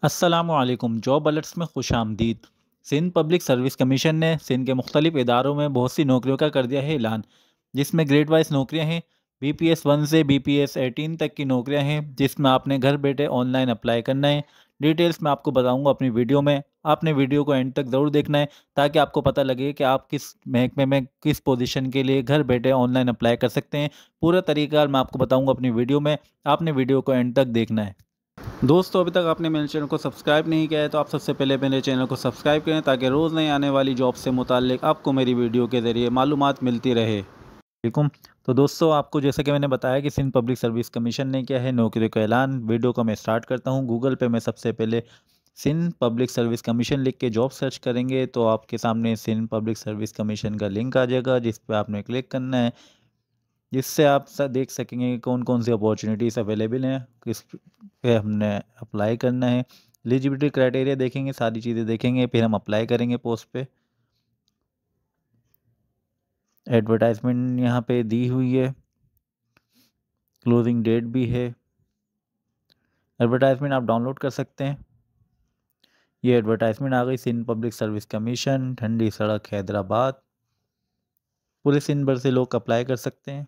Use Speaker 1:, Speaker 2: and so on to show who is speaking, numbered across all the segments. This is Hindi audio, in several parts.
Speaker 1: अस्सलामुअलैकुम। जॉब अलर्ट्स में खुशामदीद। सिंध पब्लिक सर्विस कमीशन ने सिंध के मुख्तलिफ इदारों में बहुत सी नौकरियों का कर दिया है ऐलान, जिसमें ग्रेड वाइज नौकरियां हैं। BPS 1 से BPS 18 तक की नौकरियां हैं, जिसमें आपने घर बैठे ऑनलाइन अप्लाई करना है। डिटेल्स मैं आपको बताऊंगा अपनी वीडियो में। आपने वीडियो को एंड तक ज़रूर देखना है, ताकि आपको पता लगे कि आप किस महकमे में किस पोजीशन के लिए घर बैठे ऑनलाइन अप्लाई कर सकते हैं। पूरा तरीका मैं आपको बताऊंगा अपनी वीडियो में। आपने वीडियो को एंड तक देखना है। दोस्तों, अभी तक आपने मेरे चैनल को सब्सक्राइब नहीं किया है तो आप सबसे पहले मेरे चैनल को सब्सक्राइब करें, ताकि रोज़ नई आने वाली जॉब से मुताल्लिक आपको मेरी वीडियो के ज़रिए मालूमात मिलती रहे। वालेकुम। तो दोस्तों, आपको जैसा कि मैंने बताया कि सिंध पब्लिक सर्विस कमीशन ने किया है नौकरी का ऐलान। वीडियो को मैं स्टार्ट करता हूँ। गूगल पे मैं सबसे पहले सिंध पब्लिक सर्विस कमीशन लिख के जॉब सर्च करेंगे तो आपके सामने सिंध पब्लिक सर्विस कमीशन का लिंक आ जाएगा, जिस पर आपने क्लिक करना है, जिससे आप देख सकेंगे कि कौन कौन सी अपॉर्चुनिटीज़ अवेलेबल हैं, किस पे हमने अप्लाई करना है। एलिजिबिलिटी क्राइटेरिया देखेंगे, सारी चीज़ें देखेंगे, फिर हम अप्लाई करेंगे पोस्ट पे। एडवर्टाइजमेंट यहाँ पे दी हुई है, क्लोजिंग डेट भी है। एडवर्टाइजमेंट आप डाउनलोड कर सकते हैं। ये एडवर्टाइजमेंट आ गई। सिंध पब्लिक सर्विस कमीशन, ठंडी सड़क, हैदराबाद। पूरे सिंध भर से लोग अप्लाई कर सकते हैं।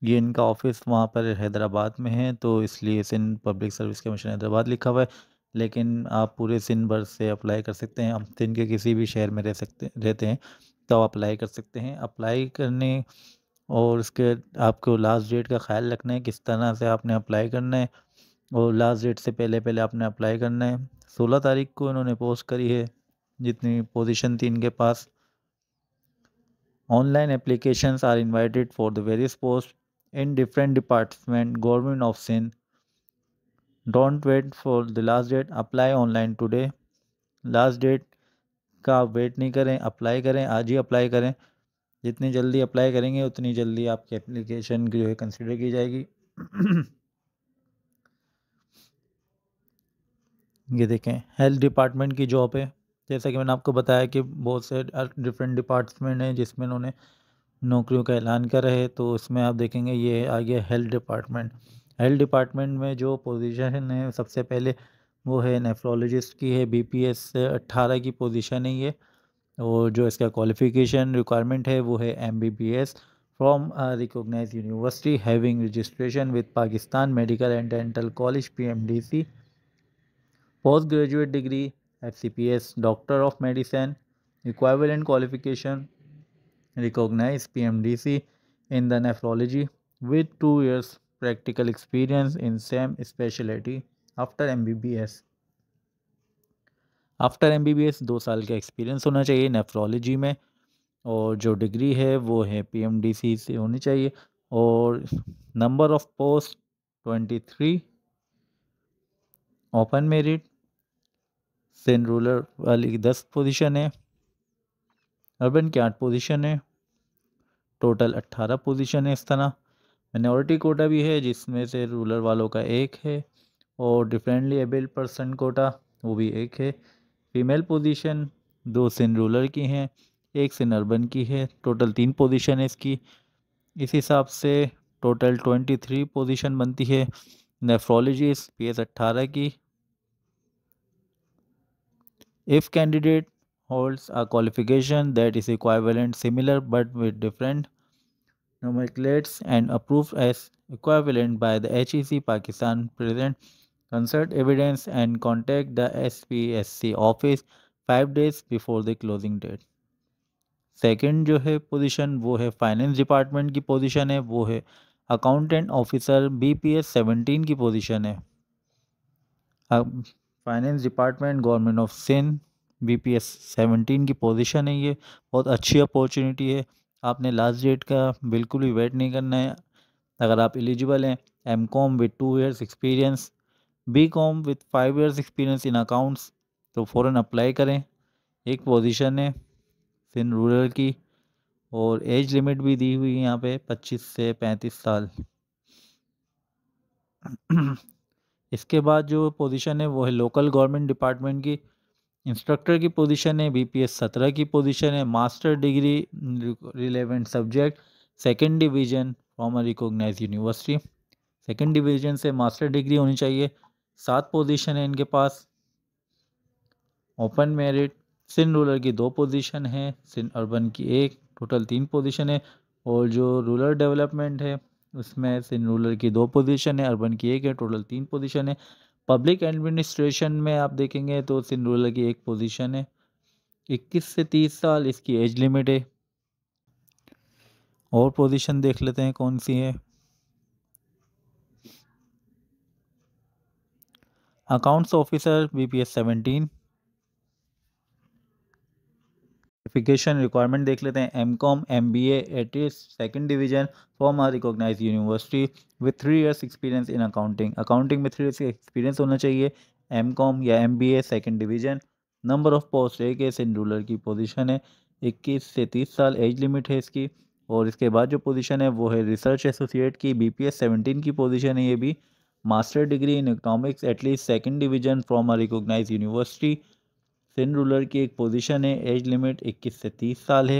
Speaker 1: ये इनका ऑफिस वहाँ पर हैदराबाद में है, तो इसलिए Sindh public service commission Hyderabad लिखा हुआ है। लेकिन आप पूरे सिंध भर से अप्लाई कर सकते हैं। आप सिंध के किसी भी शहर में रहते हैं तो आप अप्लाई कर सकते हैं। अप्लाई करने और उसके आपको लास्ट डेट का ख्याल रखना है, किस तरह से आपने अप्लाई करना है। और लास्ट डेट से पहले पहले आपने अप्लाई करना है। 16 तारीख को इन्होंने पोस्ट करी है, जितनी पोजीशन थी इनके पास। Online applications are invited for the various post in different department government of Sindh. Don't wait for the last date, apply online today. Last date का आप वेट नहीं करें, अप्लाई करें, आज ही अप्लाई करें। जितनी जल्दी अप्लाई करेंगे उतनी जल्दी आपकी एप्लीकेशन जो है कंसिडर की जाएगी। ये देखें, हेल्थ डिपार्टमेंट की जॉब है। जैसा कि मैंने आपको बताया कि बहुत से डिफरेंट डिपार्टमेंट हैं जिसमें उन्होंने नौकरियों का ऐलान करा है। तो इसमें आप देखेंगे ये आ गया हेल्थ डिपार्टमेंट। हेल्थ डिपार्टमेंट में जो पोजीशन है सबसे पहले वो है नेफ्रोलॉजिस्ट की है। BPS 18 की पोजीशन है ये। और जो इसका क्वालिफ़िकेशन रिक्वायरमेंट है वो है MBBS from recognised university having registration with Pakistan medical and dental college PMDC, post graduate degree FCPS doctor of medicine, equivalent qualification recognized PMDC in the nephrology with 2 years practical experience in same specialty after MBBS। After MBBS 2 साल का एक्सपीरियंस होना चाहिए नेफ्रोलॉजी में। और जो डिग्री है वो है PMDC से होनी चाहिए। और number of post 23, open merit. Sindh rural वाली की 10 पोजीशन है, अर्बन की 8 पोजीशन है, टोटल 18 पोजीशन है। इस तरह माइनॉरिटी कोटा भी है, जिसमें से रूरल वालों का एक है। और डिफरेंटली एबल्ड पर्सन कोटा वो भी एक है। फीमेल पोजीशन 2 सिंध रूरल की हैं, एक सिंध अर्बन की है। टोटल 3 पोजीशन है इसकी। इस हिसाब से टोटल 23 पोजीशन बनती है। नेफ्रोलॉजिस्ट PS 18 की। If candidate holds a qualification that is equivalent similar but with different nomenclatures and approved as equivalent by the HEC Pakistan, present consult evidence and contact the SPSC office 5 days before the closing date। Second जो है पोजीशन वो है फाइनेंस डिपार्टमेंट की पोजीशन है, वो है अकाउंटेंट ऑफिसर। BPS 17 की पोजीशन है। अब finance department government of Sindh BPS 17 की पोजीशन है। ये बहुत अच्छी अपॉर्चुनिटी है। आपने लास्ट डेट का बिल्कुल भी वेट नहीं करना है। अगर आप एलिजिबल हैं, MCOM with 2 years experience, BCOM with 5 years experience in accounts, तो फ़ौरन अप्लाई करें। एक पोजीशन है सिंध रूरल की। और एज लिमिट भी दी हुई है यहाँ पे 25 से 35 साल। इसके बाद जो पोजीशन है वो है लोकल गवर्नमेंट डिपार्टमेंट की। इंस्ट्रक्टर की पोजीशन है। BPS 17 की पोजीशन है। Master degree relevant subject, second division from a recognised university. Second division से मास्टर डिग्री होनी चाहिए। 7 पोजीशन है इनके पास। ओपन मेरिट सिंध रूरल की 2 पोजीशन है, सिंध अर्बन की 1, टोटल 3 पोजीशन है। और जो रूरल डेवलपमेंट है उसमें सिंध रूरल की 2 पोजीशन है, अर्बन की 1 है, टोटल 3 पोजीशन है। पब्लिक एडमिनिस्ट्रेशन में आप देखेंगे तो सिंध रूरल की 1 पोजीशन है। 21 से 30 साल इसकी एज लिमिट है। और पोजीशन देख लेते हैं कौन सी है। Accounts officer BPS 17। Qualification requirement देख लेते हैं। M.Com MBA at second division from a recognise university with 3 years experience in accounting. Accounting में 3 years एक्सपीरियंस होना चाहिए। M.Com या MBA second division. Number of post एक है, सिंध रूरल की पोजीशन है। 21 से 30 साल एज लिमिट है इसकी। और इसके बाद जो पोजीशन है वो है रिसर्च एसोसिएट की, BPS 17 की पोजीशन है ये भी। Master degree in economics at least second division from a recognise university. Sindh rural की एक पोजीशन है, एज लिमिट 21 से 30 साल है।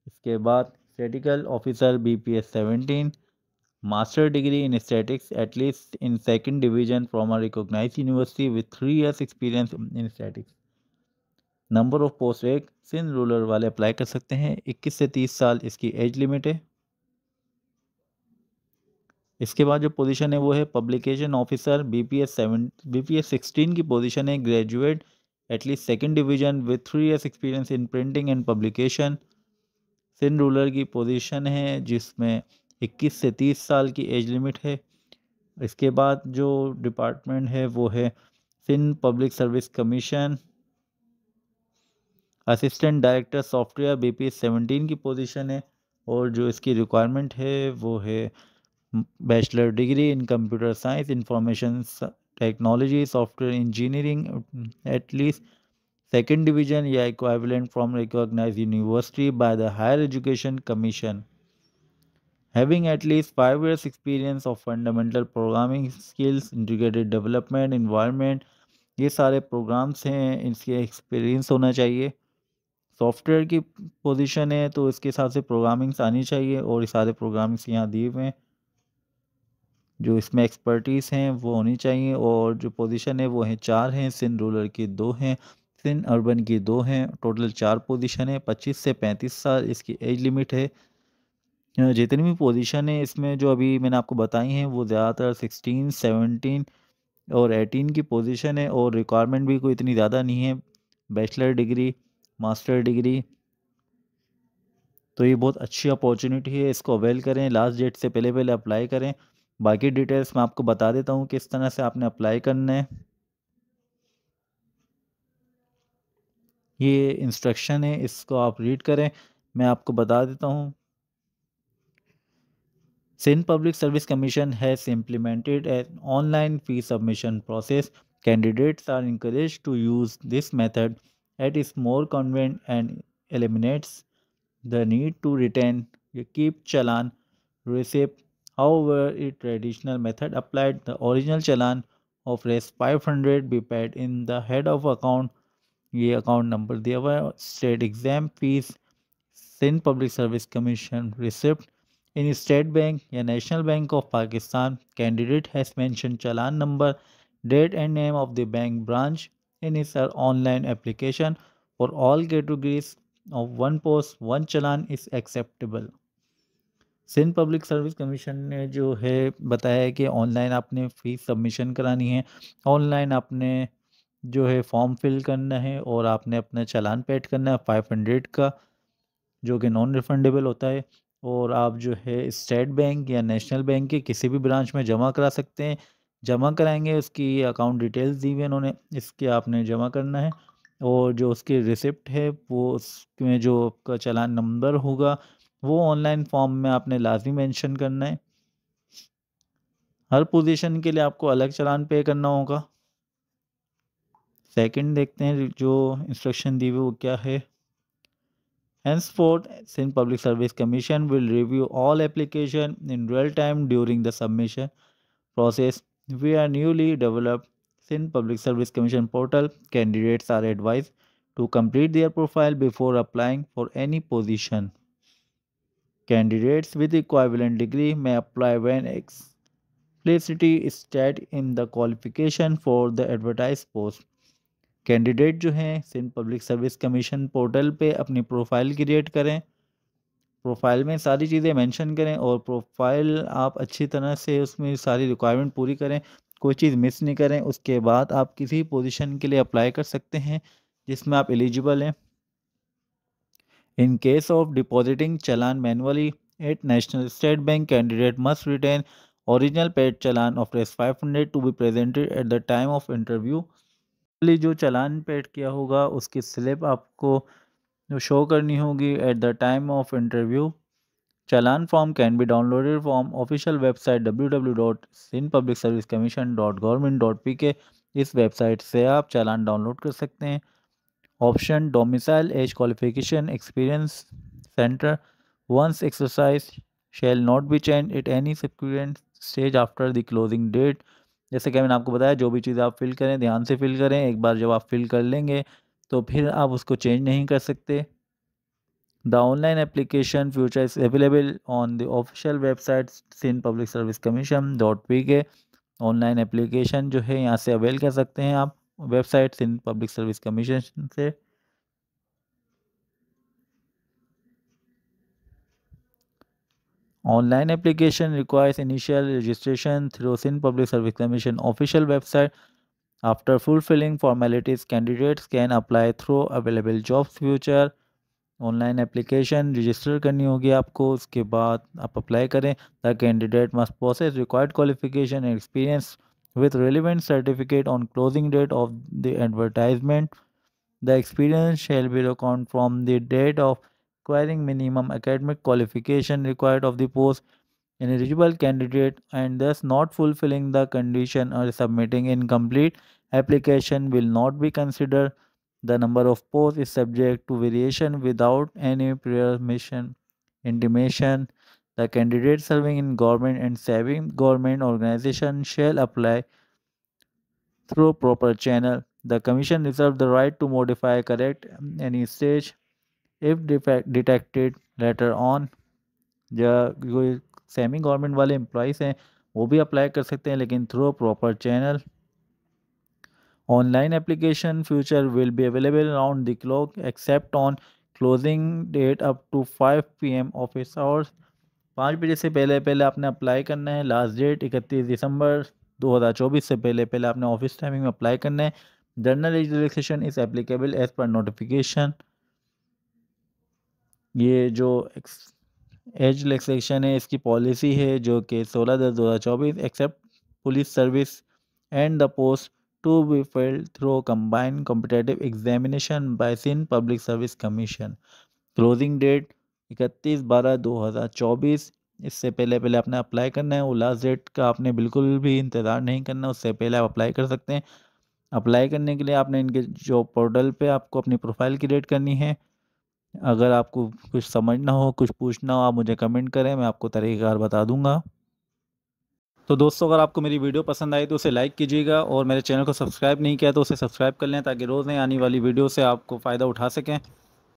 Speaker 1: इसके बाद statistical officer BPS 17, master degree in statistics at least in second division from a recognised university with 3 years experience in statistics. Number of post एक, सिंध रूरल वाले अप्लाई कर सकते हैं। 21 से 30 साल इसकी एज लिमिट है। इसके बाद जो पोजीशन है वो है पब्लिकेशन ऑफिसर BPS 16 की पोजीशन है, graduate at least second division with 3 years experience in printing and publication. Sindh rural की पोजीशन है जिसमें 21 से 30 साल की एज लिमिट है। इसके बाद जो डिपार्टमेंट है वो है Sindh public service commission, assistant director software BPS 17 की पोजीशन है। और जो इसकी रिक्वायरमेंट है वो है bachelor degree in computer science information technology software engineering at least second division या equivalent from recognised university by the higher education commission, having at least 5 years experience of fundamental programming skills, integrated development environment। ये सारे प्रोग्राम्स हैं, इसके एक्सपीरियंस होना चाहिए। सॉफ्टवेयर की पोजीशन है तो इसके हिसाब से प्रोग्रामिंग्स आनी चाहिए और ये सारे प्रोग्रामिंग्स यहाँ दिए हुए हैं। जो इसमें एक्सपर्टीज़ हैं वो होनी चाहिए। और जो पोजीशन है वो हैं 4 हैं, सिंध रूरल की 2 हैं, सिंध अर्बन की 2 हैं, टोटल 4 पोजीशन है। 25 से 35 साल इसकी एज लिमिट है। जितनी भी पोजीशन है इसमें जो अभी मैंने आपको बताई हैं वो ज़्यादातर 16, 17 और 18 की पोजीशन है। और रिक्वायरमेंट भी कोई इतनी ज़्यादा नहीं है, बैचलर डिग्री मास्टर डिग्री। तो ये बहुत अच्छी अपॉर्चुनिटी है, इसको अवेल करें, लास्ट डेट से पहले पहले अप्लाई करें। बाकी डिटेल्स मैं आपको बता देता हूँ किस तरह से आपने अप्लाई करना है। ये इंस्ट्रक्शन है, इसको आप रीड करें। मैं आपको बता देता हूँ। Sindh Public Service Commission has implemented an online fee submission process. Candidates are encouraged to use this method as it is more convenient and eliminates the need to retain a keep challan receipt. However, a traditional method applied the original challan of Rs 500 be paid in the head of account। ये अकाउंट नंबर दिया हुआ है। State exam fee Sindh public service commission receipt in state bank या national bank of Pakistan. Candidate has mention challan number date and name of the bank branch in इस online application for all categories of one post one challan is acceptable. Sindh public service commission ने जो है बताया है कि ऑनलाइन आपने फीस सबमिशन करानी है, ऑनलाइन आपने जो है फॉर्म फिल करना है और आपने अपना चालान पेड करना है 500 का, जो कि नॉन रिफंडेबल होता है। और आप जो है स्टेट बैंक या नेशनल बैंक के किसी भी ब्रांच में जमा करा सकते हैं। जमा कराएंगे, उसकी अकाउंट डिटेल्स दी हुई है उन्होंने, इसके आपने जमा करना है। और जो उसकी रिसिप्ट है वो उसमें जो आपका चालान नंबर होगा वो ऑनलाइन फॉर्म में आपने लाजमी मेंशन करना है। हर पोजीशन के लिए आपको अलग चालान पे करना होगा। सेकंड देखते हैं जो इंस्ट्रक्शन दी हुई वो क्या है। Henceforth, Sindh Public Service Commission will review all application in real time during the submission process. We are newly developed Sindh Public Service Commission portal. Candidates are advised to complete their profile before applying for any position. Candidates with equivalent degree may apply when explicitly state in the qualification for the advertise post. Candidate जो हैं Sindh public service commission portal पे अपनी प्रोफाइल क्रिएट करें। प्रोफाइल में सारी चीज़ें मेंशन करें और प्रोफाइल आप अच्छी तरह से उसमें सारी रिक्वायरमेंट पूरी करें, कोई चीज़ मिस नहीं करें। उसके बाद आप किसी पोजीशन के लिए अप्लाई कर सकते हैं जिसमें आप एलिजिबल हैं। In case of depositing challan manually at national state bank, candidate must retain original paid challan of Rs 500 to be presented at the time of interview. जो चालान पेड किया होगा उसकी स्लिप आपको जो शो करनी होगी eight the time of interview. Challan form can be downloaded from official website www.sindpublicservicecommission.government.pk। इस वेबसाइट से आप चालान डाउनलोड कर सकते हैं। Option domicile age qualification experience centre once exercise shall not be change at any subsequent stage after the closing date. जैसे कि मैंने आपको बताया जो भी चीज़ आप फिल करें ध्यान से फिल करें, एक बार जब आप फिल कर लेंगे तो फिर आप उसको चेंज नहीं कर सकते। The online application feature is available on the official website sindpublicservicecommission.pk। Online application जो है यहाँ से अवेल कर सकते हैं आप website Sindh public service commission से। Online application requires initial registration through Sindh public service commission official website. After fulfilling formalities candidates can apply through available jobs future. Online application register करनी होगी आपको, उसके बाद आप अप्लाई करें। The candidate must process required qualification and experience with relevant certificate on closing date of the advertisement. The experience shall be reckoned from the date of acquiring minimum academic qualification required of the post. An eligible candidate and thus not fulfilling the condition or submitting incomplete application will not be considered. The number of posts is subject to variation without any prior mission intimation. The candidate serving in government and semi-government organization shall apply through proper channel. The commission reserves the right to modify, correct any stage if detected later on। जो सेमी गवर्नमेंट वाले एम्प्लॉयज़ हैं वो भी अप्लाई कर सकते हैं लेकिन through proper channel. Online application future will be available around the clock except on closing date up to 5 PM office hours. 5 बजे से पहले पहले आपने अप्लाई करना है। लास्ट डेट 31 दिसंबर 2024 से पहले पहले आपने ऑफिस टाइमिंग में अप्लाई करना है। General age relaxation is applicable as per notification. ये जो एज रिलैक्सेशन है इसकी पॉलिसी है जो कि 16/10/2024 except police service and the post to be filled through combined competitive examination by Sindh public service commission. Closing date 31/12/2024। इससे पहले पहले आपने अप्लाई करना है। वो लास्ट डेट का आपने बिल्कुल भी इंतज़ार नहीं करना, उससे पहले आप अप्लाई कर सकते हैं। अप्लाई करने के लिए आपने इनके जॉब पोर्टल पे आपको अपनी प्रोफाइल क्रिएट करनी है। अगर आपको कुछ समझना हो, कुछ पूछना हो, आप मुझे कमेंट करें, मैं आपको तरीक़ाकार बता दूंगा। तो दोस्तों अगर आपको मेरी वीडियो पसंद आई तो उसे लाइक कीजिएगा और मेरे चैनल को सब्सक्राइब नहीं किया तो उसे सब्सक्राइब कर लें ताकि रोज़ नई आने वाली वीडियो से आपको फ़ायदा उठा सकें।